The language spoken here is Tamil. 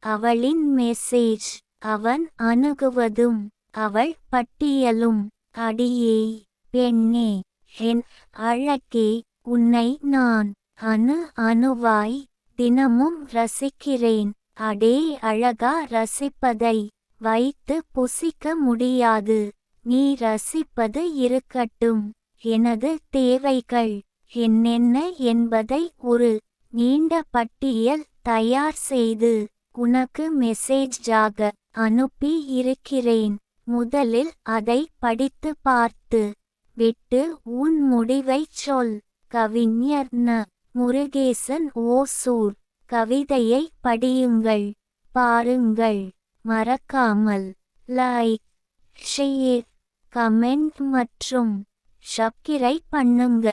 அவளின் மெசேஜ். அவன் அணுகுவதும் அவள் பட்டியலும். அடியே பெண்ணே, என் அழகே, உன்னை நான் அணு அணுவாய் தினமும் ரசிக்கிறேன். அடே அழகா, ரசிப்பதை வைத்து புசிக்க முடியாது. நீ ரசிப்பது இருக்கட்டும். எனது தேவைகள் என்னென்ன என்பதை ஒரு நீண்ட பட்டியல் தயார் செய்து உனக்கு மெசேஜாக அனுப்பி இருக்கிறேன். முதலில் அதை படித்து பார்த்து விட்டு உன் முடிவைச் சொல். கவிஞர் ந. முருகேசன் ஓசூர். கவிதையை படியுங்கள், பாருங்கள். மறக்காமல் லைக், ஷேர், கமெண்ட் மற்றும் சப்ஸ்கிரைப் பண்ணுங்க.